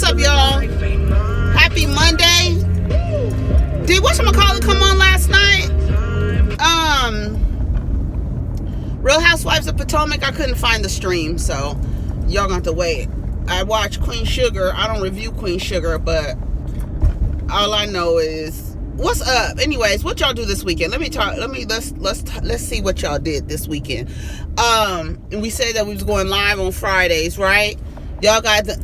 what's up, y'all? Happy Monday. Did whatchamacallit come on last night? Real Housewives of Potomac. I couldn't find the stream, so y'all gonna have to wait. I watch Queen Sugar. I don't review Queen Sugar, but all I know is what's up. Anyways, what y'all do this weekend? Let's see what y'all did this weekend. And we said that we was going live on Fridays, right? Y'all got the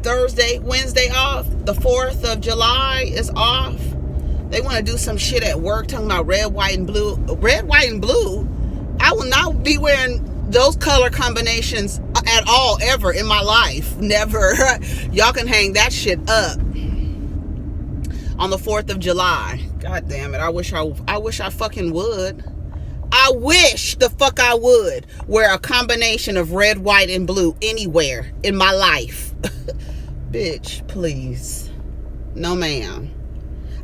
Thursday, Wednesday off. The 4th of July is off. They want to do some shit at work talking about red, white, and blue. Red, white, and blue. I will not be wearing those color combinations at all ever in my life. Never. Y'all can hang that shit up on the 4th of July. God damn it. I wish I fucking would. I wish the fuck I would wear a combination of red, white, and blue anywhere in my life. Bitch, please. No, ma'am.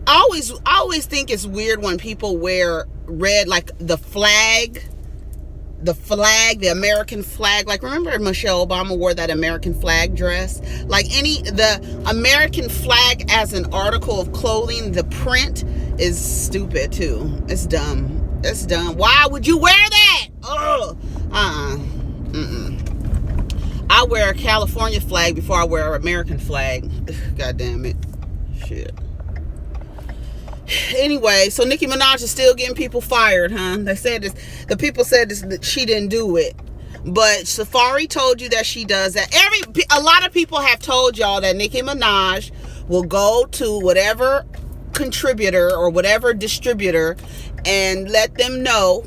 I always think it's weird when people wear red, like the flag, the American flag. Like, remember Michelle Obama wore that American flag dress? Like, the American flag as an article of clothing, the print is stupid too. It's dumb. It's dumb. Why would you wear that? Ugh. I wear a California flag before I wear an American flag. God damn it. Shit. Anyway, so Nicki Minaj is still getting people fired, huh? They said this. The people said this, that she didn't do it, but Safari told you that she does that. A lot of people have told y'all that Nicki Minaj will go to whatever contributor or whatever distributor and let them know.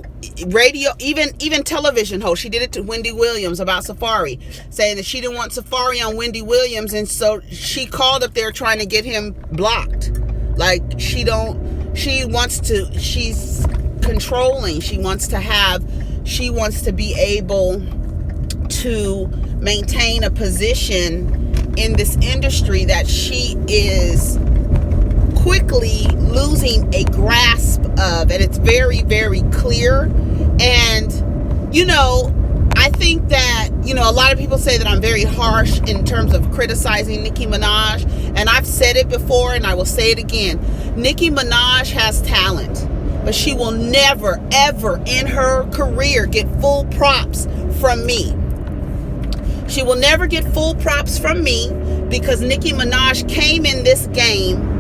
Radio, even television host. She did it to Wendy Williams about Safari, saying that she didn't want Safari on Wendy Williams, and so she called up there trying to get him blocked. Like, she's controlling. She wants to be able to maintain a position in this industry that she is quickly losing a grasp of, and it's very, very clear. And I think that a lot of people say that I'm very harsh in terms of criticizing Nicki Minaj, and I've said it before and I will say it again. Nicki Minaj has talent, but she will never ever in her career get full props from me. She will never get full props from me because Nicki Minaj came in this game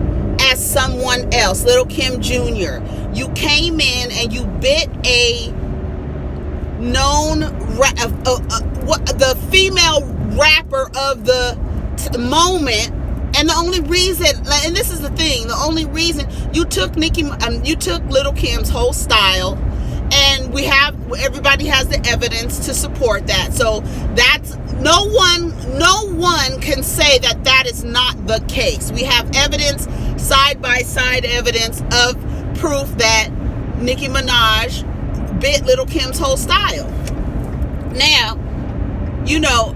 as someone else. Little Kim Jr. You came in and you bit a known the female rapper of the moment, and the only reason, and this is the thing, the only reason you took you took Little Kim's whole style, and everybody has the evidence to support that. So that's no one can say that is not the case. We have evidence, side by side evidence of proof that Nicki Minaj bit Little Kim's whole style. Now,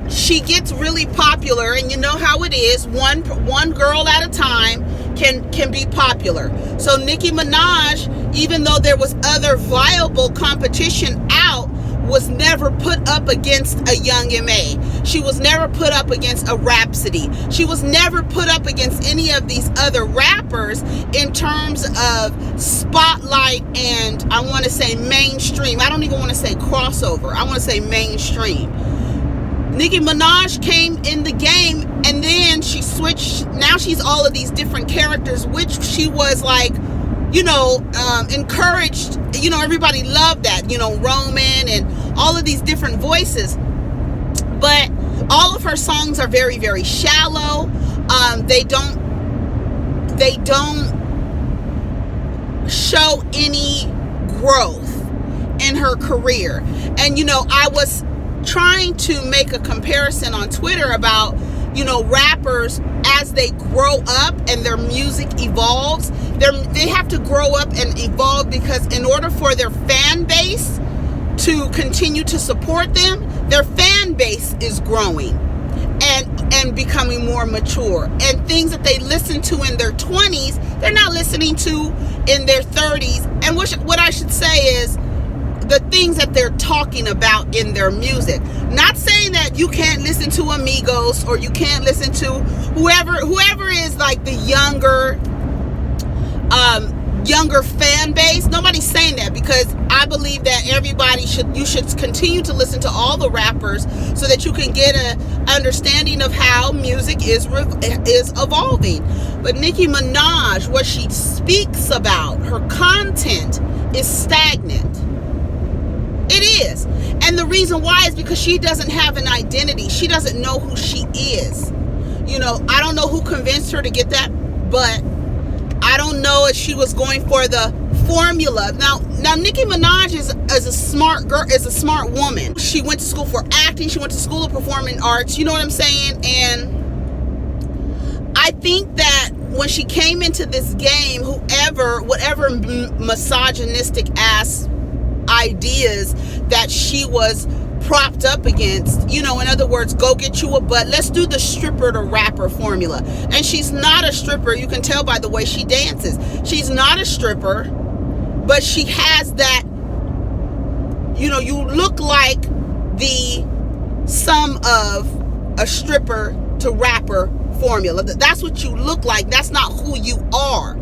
she gets really popular, and you know how it is. One girl at a time can be popular. So Nicki Minaj, even though there was other viable competition out, was never put up against a Young M.A. She was never put up against a Rhapsody. She was never put up against any of these other rappers in terms of spotlight and, I want to say, mainstream. I don't even want to say crossover. I want to say mainstream. Nicki Minaj came in the game, and then she switched. Now she's all of these different characters, which she was like, encouraged. Everybody loved that, Roman and all of these different voices. But all of her songs are very, very shallow. They don't show any growth in her career. And I was trying to make a comparison on Twitter about rappers, as they grow up and their music evolves, they have to grow up and evolve, because in order for their fan base to continue to support them, their fan base is growing and becoming more mature, and things that they listen to in their 20s, they're not listening to in their 30s. And what I should say is, the things that they're talking about in their music. Not saying that you can't listen to Amigos or you can't listen to whoever is like the younger fan base. Nobody's saying that, because I believe that you should continue to listen to all the rappers so that you can get an understanding of how music is evolving. But Nicki Minaj, what she speaks about, her content is stagnant. It is. And the reason why is because she doesn't have an identity. She doesn't know who she is. I don't know who convinced her to get that, but I don't know if she was going for the formula. Now Nicki Minaj is a smart girl, is a smart woman. She went to school for acting. She went to school of performing arts. You know what I'm saying? And I think that when she came into this game, whatever misogynistic ass ideas that she was propped up against, in other words, go get you a butt, let's do the stripper to rapper formula. And she's not a stripper. You can tell by the way she dances. She's not a stripper, but she has that, you look like the sum of a stripper to rapper formula. That's what you look like. That's not who you are.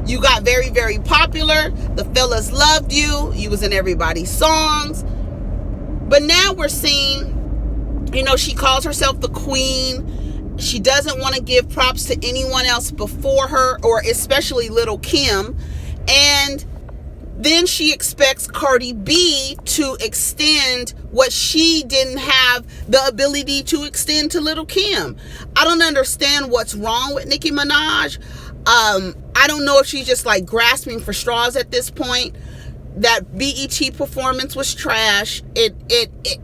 You got very, very popular. The fellas loved you. You was in everybody's songs. But now we're seeing, she calls herself the queen. She doesn't want to give props to anyone else before her, or especially Little Kim. And then she expects Cardi B to extend what she didn't have the ability to extend to Little Kim. I don't understand what's wrong with Nicki Minaj. I don't know if she's just like grasping for straws at this point. That BET performance was trash.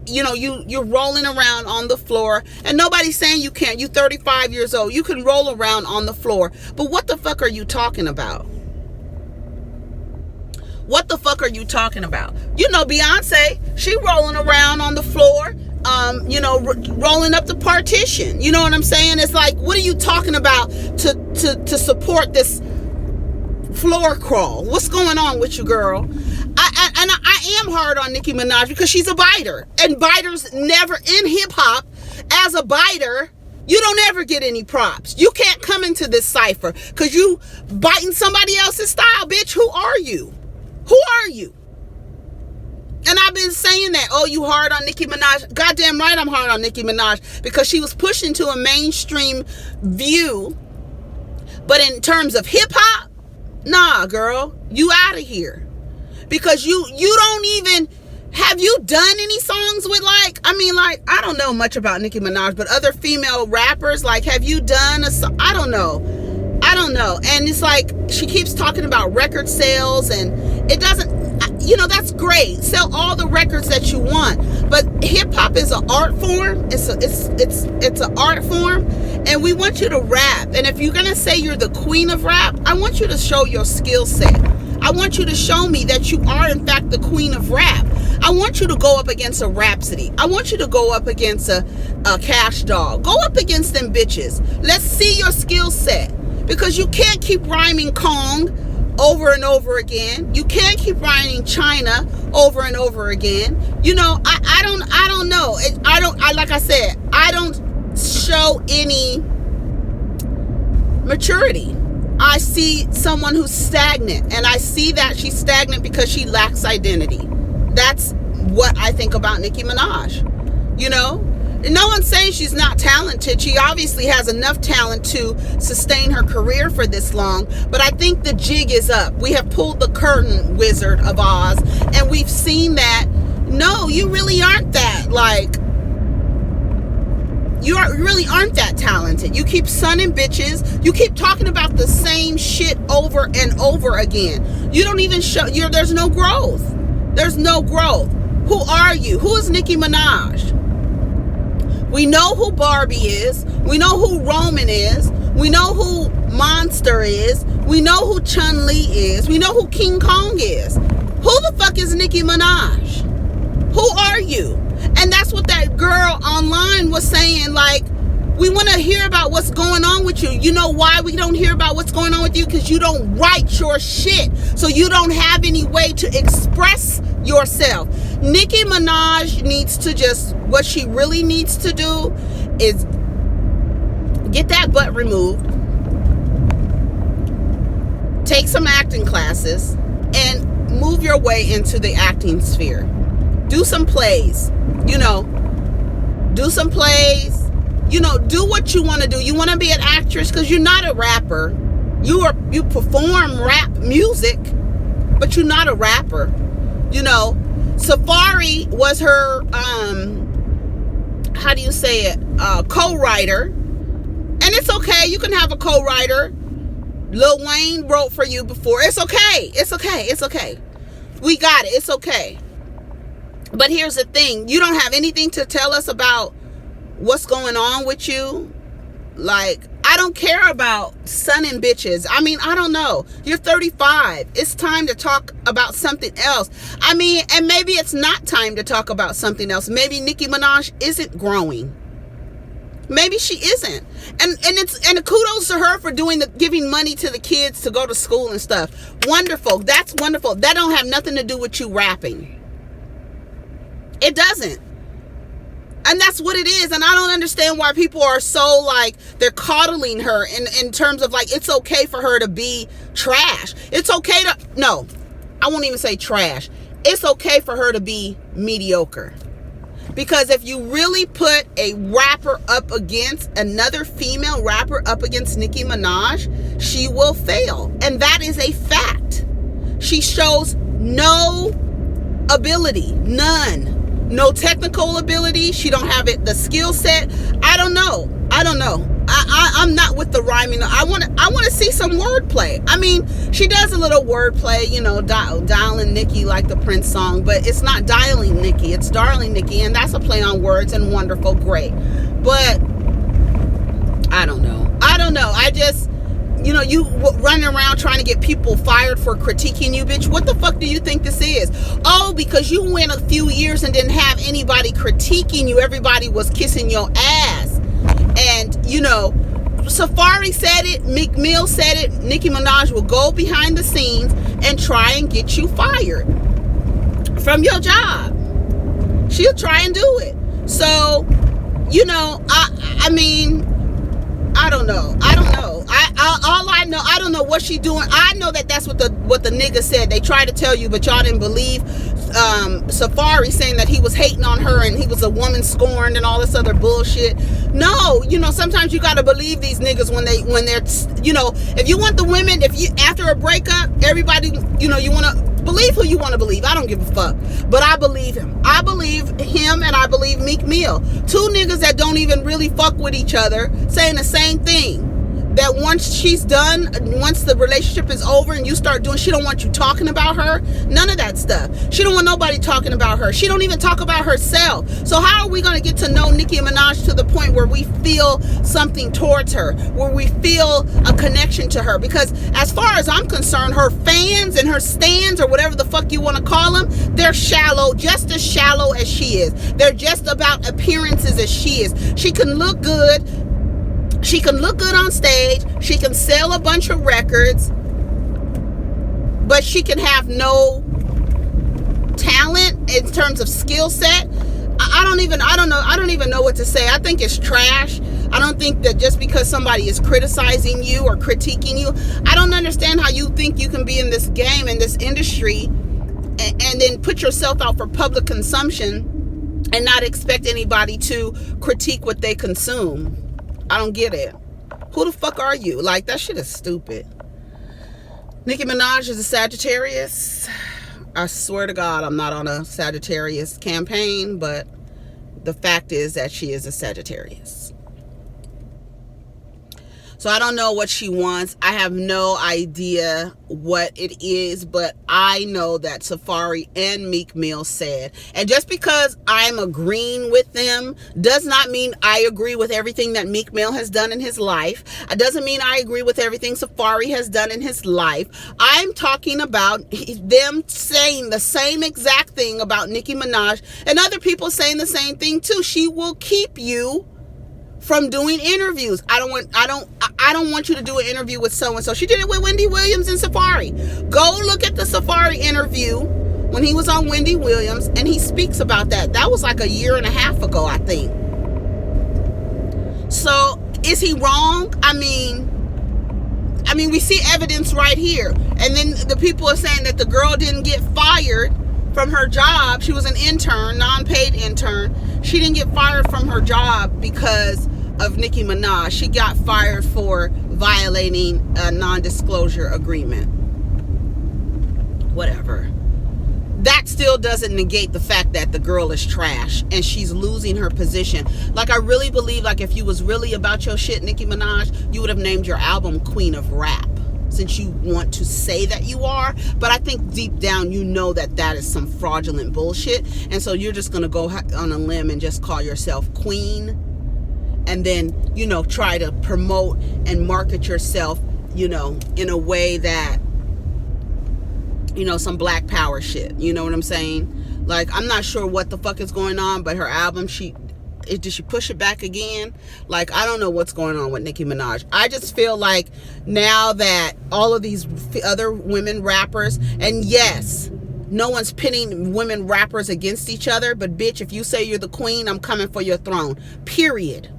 You're rolling around on the floor, and nobody's saying you can't. You're 35 years old. You can roll around on the floor. But what the fuck are you talking about? What the fuck are you talking about? Beyonce, she rolling around on the floor, rolling up the partition. You know what I'm saying? It's like, what are you talking about to support this floor crawl? What's going on with you, girl? I am hard on Nicki Minaj because she's a biter, and biters never in hip hop. As a biter, you don't ever get any props. You can't come into this cipher because you biting somebody else's style, bitch. Who are you? Who are you? And I've been saying that. Oh, you hard on Nicki Minaj? Goddamn right, I'm hard on Nicki Minaj because she was pushed into a mainstream view. But in terms of hip hop, nah, girl, you out of here. Because you don't even, have you done any songs with I don't know much about Nicki Minaj, but other female rappers, have you done a song? I don't know. And it's like, she keeps talking about record sales, and it doesn't, that's great. Sell all the records that you want. But hip hop is an art form. It's an art form. And we want you to rap. And if you're going to say you're the queen of rap, I want you to show your skill set. I want you to show me that you are, in fact, the queen of rap. I want you to go up against a Rhapsody. I want you to go up against a Cash Doll. Go up against them bitches. Let's see your skill set. Because you can't keep rhyming Kong over and over again. You can't keep rhyming China over and over again. I don't know. Like I said, I don't show any maturity. I see someone who's stagnant, and I see that she's stagnant because she lacks identity. That's what I think about Nicki Minaj. And no one's saying she's not talented. She obviously has enough talent to sustain her career for this long, but I think the jig is up. We have pulled the curtain, Wizard of Oz, and we've seen that, no, you really aren't that, you really aren't that talented. You keep sunning bitches. You keep talking about the same shit over and over again. You don't even show, there's no growth. There's no growth. Who are you? Who is Nicki Minaj? We know who Barbie is. We know who Roman is. We know who Monster is. We know who Chun-Li is. We know who King Kong is. Who the fuck is Nicki Minaj? Who are you? And that's what that girl online was saying, We want to hear about what's going on with you. You know why we don't hear about what's going on with you? Because you don't write your shit. So you don't have any way to express yourself. Nicki Minaj needs to just, what she really needs to do is get that butt removed, take some acting classes, and move your way into the acting sphere. Do some plays, do some plays. Do what you want to do. You want to be an actress because you're not a rapper. You perform rap music, but you're not a rapper. Safari was her, how do you say it? Co-writer. And it's okay. You can have a co-writer. Lil Wayne wrote for you before. It's okay. It's okay. It's okay. We got it. It's okay. But here's the thing. You don't have anything to tell us about what's going on with you. Like, I don't care about sunning bitches. I mean, I don't know. You're 35. It's time to talk about something else. I mean, and maybe it's not time to talk about something else. Maybe Nicki Minaj isn't growing. Maybe she isn't. And kudos to her for giving money to the kids to go to school and stuff. Wonderful. That's wonderful. That don't have nothing to do with you rapping. It doesn't. And that's what it is. And I don't understand why people are so like, they're coddling her in terms of like, it's okay for her to be trash. It's okay to, no, I won't even say trash. It's okay for her to be mediocre. Because if you really put a rapper up against another female rapper up against Nicki Minaj, she will fail. And that is a fact. She shows no ability, none. No technical ability. She don't have the skill set. I don't know. I'm not with the rhyming. I want to see some wordplay. I mean, she does a little wordplay, dialing Nicki like the Prince song, but it's not dialing Nicki. It's darling Nicki, and that's a play on words and wonderful, great. But I don't know. I just, you running around trying to get people fired for critiquing you, bitch. What the fuck do you think this is? Oh, because you went a few years and didn't have anybody critiquing you. Everybody was kissing your ass. And, Safari said it. Meek Mill said it. Nicki Minaj will go behind the scenes and try and get you fired from your job. She'll try and do it. So, I mean, I don't know. All I know, I don't know what she doing. I know that's what the nigga said. They tried to tell you, but y'all didn't believe Safari saying that he was hating on her and he was a woman scorned and all this other bullshit. No, sometimes you gotta believe these niggas when they're, if you want the women, after a breakup, everybody, you wanna believe who you want to believe. I don't give a fuck. But I believe him. I believe him and I believe Meek Mill. Two niggas that don't even really fuck with each other saying the same thing. That once she's done, once the relationship is over and you start doing, she don't want you talking about her. None of that stuff. She don't want nobody talking about her. She don't even talk about herself. So how are we going to get to know Nicki Minaj to the point where we feel something towards her, where we feel a connection to her? Because as far as I'm concerned, her fans and her stans, or whatever the fuck you want to call them, they're shallow, just as shallow as she is. They're just about appearances as she is. She can look good. She can look good on stage. She can sell a bunch of records. But she can have no talent in terms of skill set. I don't even know what to say. I think it's trash. I don't think that just because somebody is criticizing you or critiquing you, I don't understand how you think you can be in this game, in this industry, and then put yourself out for public consumption and not expect anybody to critique what they consume. I don't get it. Who the fuck are you? Like, that shit is stupid. Nicki Minaj is a Sagittarius. I swear to God, I'm not on a Sagittarius campaign, but the fact is that she is a Sagittarius. So I don't know what she wants. I have no idea what it is, but I know that Safari and Meek Mill said, and just because I'm agreeing with them does not mean I agree with everything that Meek Mill has done in his life. It doesn't mean I agree with everything Safari has done in his life. I'm talking about them saying the same exact thing about Nicki Minaj, and other people saying the same thing too. She will keep you from doing interviews. I don't want you to do an interview with so and so. She did it with Wendy Williams and Safari. Go look at the Safari interview when he was on Wendy Williams, and he speaks about that. That was like a year and a half ago, I think. So is he wrong? I mean, we see evidence right here. And then the people are saying that the girl didn't get fired from her job. She was an intern, non-paid intern. She didn't get fired from her job because of Nicki Minaj. She got fired for violating a non-disclosure agreement. Whatever. That still doesn't negate the fact that the girl is trash and she's losing her position. Like, I really believe, like, if you was really about your shit, Nicki Minaj, you would have named your album Queen of Rap, since you want to say that you are. But I think deep down you know that that is some fraudulent bullshit, and so you're just gonna go on a limb and just call yourself queen, and then, you know, try to promote and market yourself, you know, in a way that, you know, some black power shit. You know what I'm saying? Like, I'm not sure what the fuck is going on, but her album, did she push it back again? Like, I don't know what's going on with Nicki Minaj. I just feel like now that all of these other women rappers, and yes, no one's pitting women rappers against each other, but bitch, if you say you're the queen, I'm coming for your throne. Period.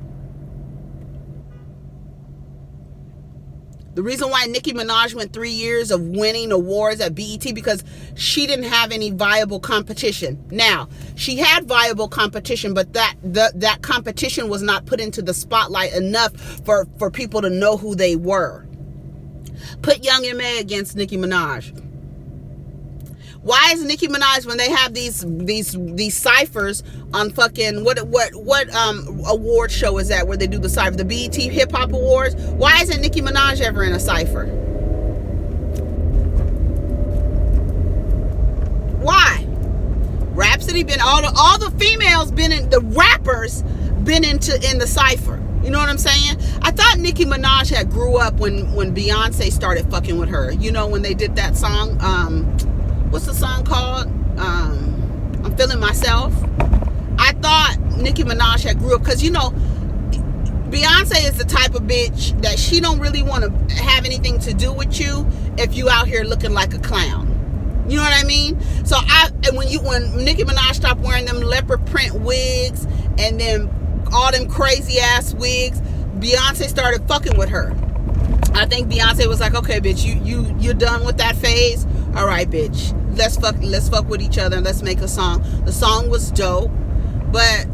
The reason why Nicki Minaj went 3 years of winning awards at BET, because she didn't have any viable competition. Now, she had viable competition, but that competition was not put into the spotlight enough for people to know who they were. Put Young M.A. against Nicki Minaj. Why is Nicki Minaj, when they have these ciphers on fucking what award show is that where they do the cipher, the BET Hip Hop Awards? Why isn't Nicki Minaj ever in a cipher? Why? Rhapsody been all the females been in, the rappers been in the cipher. You know what I'm saying? I thought Nicki Minaj had grew up when Beyonce started fucking with her. You know, when they did that song. What's the song called? I'm Feeling Myself. I thought Nicki Minaj had grew up, because, you know, Beyonce is the type of bitch that she don't really want to have anything to do with you if you out here looking like a clown. You know what I mean? So when Nicki Minaj stopped wearing them leopard print wigs and then all them crazy ass wigs, Beyonce started fucking with her. I think Beyonce was like, okay, bitch, you're done with that phase. All right, bitch, let's fuck with each other and let's make a song. The song was dope, but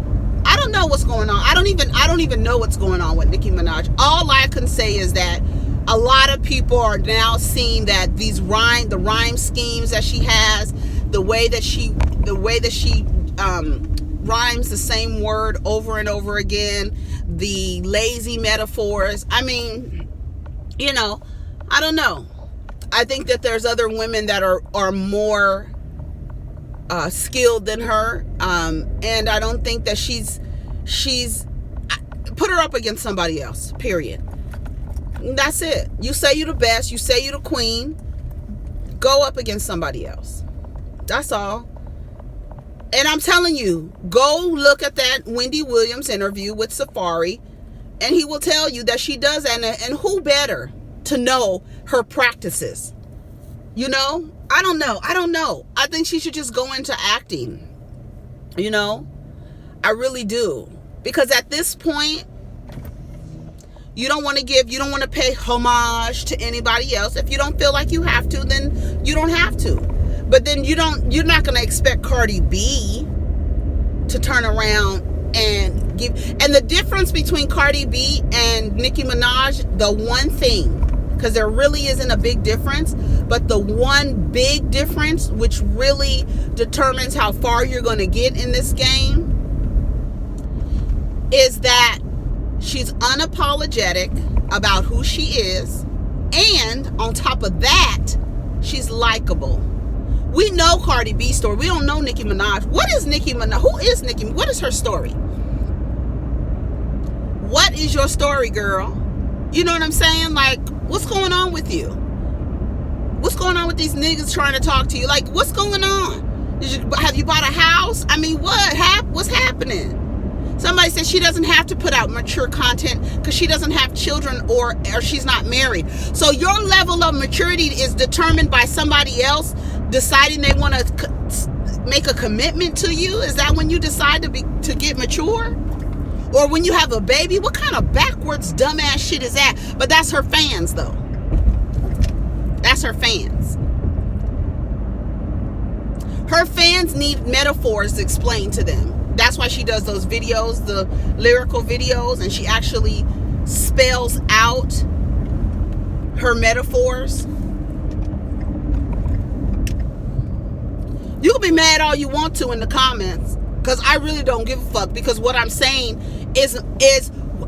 I don't know what's going on. I don't even know what's going on with Nicki Minaj. All I can say is that a lot of people are now seeing that the rhyme schemes that she has, the way that she rhymes the same word over and over again, the lazy metaphors. I mean, you know, I don't know. I think that there's other women that are more skilled than her, and I don't think that she's put her up against somebody else. Period. That's it. You say you're the best. You say you're the queen. Go up against somebody else. That's all. And I'm telling you, go look at that Wendy Williams interview with Safari, and he will tell you that she does that. And who better to know her practices? You know, I don't know. I think she should just go into acting. You know, I really do, because at this point, you don't want to pay homage to anybody else. If you don't feel like you have to, then you don't have to. But then you're not going to expect Cardi B to turn around and give. And the difference between Cardi B and Nicki Minaj, the one thing, because there really isn't a big difference, but the one big difference, which really determines how far you're going to get in this game, is that she's unapologetic about who she is, and on top of that, she's likable. We know Cardi B's story. We don't know Nicki Minaj. What is Nicki Minaj? Who is Nicki? What is her story? What is your story, girl? You know what I'm saying? Like, what's going on with you? What's going on with these niggas trying to talk to you? Like, what's going on? Have you bought a house? I mean, what's happening? Somebody said she doesn't have to put out mature content because she doesn't have children or she's not married. So your level of maturity is determined by somebody else deciding they want to make a commitment to you. Is that when you decide to get mature? Or when you have a baby? What kind of backwards dumbass shit is that? But that's her fans though. That's her fans. Her fans need metaphors explained to them. That's why she does those videos, the lyrical videos, and she actually spells out her metaphors. You can be mad all you want to in the comments, because I really don't give a fuck, because what I'm saying is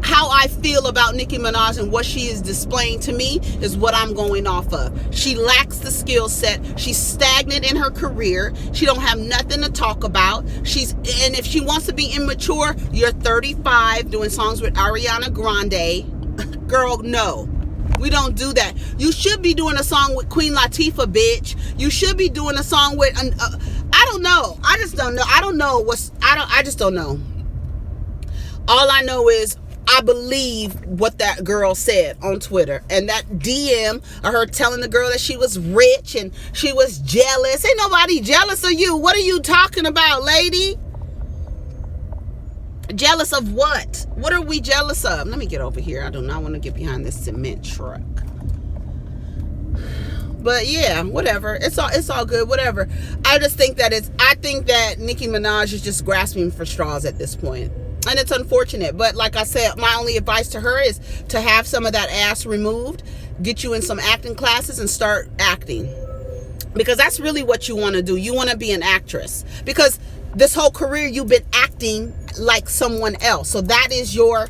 how I feel about Nicki Minaj, and what she is displaying to me is what I'm going off of. She lacks the skill set. She's stagnant in her career. She don't have nothing to talk about. And if she wants to be immature, you're 35 doing songs with Ariana Grande. Girl, no. We don't do that. You should be doing a song with Queen Latifah, bitch. You should be doing a song with I don't know. I just don't know. I don't know I just don't know. All I know is I believe what that girl said on Twitter, and that DM of her telling the girl that she was rich and she was jealous. Ain't nobody jealous of you. What are you talking about, lady? Jealous of what? What are we jealous of? Let me get over here. I do not want to get behind this cement truck. But yeah, whatever. It's all good. Whatever. I think that Nicki Minaj is just grasping for straws at this point. And it's unfortunate. But like I said, my only advice to her is to have some of that ass removed, get you in some acting classes and start acting. Because that's really what you want to do. You want to be an actress. Because this whole career you've been acting like someone else. So that's your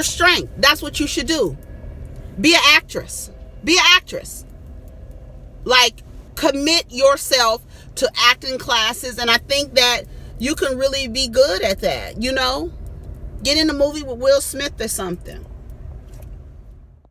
strength. That's what you should do. Be an actress. Be an actress. Like, commit yourself to acting classes. And I think that you can really be good at that, you know? Get in a movie with Will Smith or something.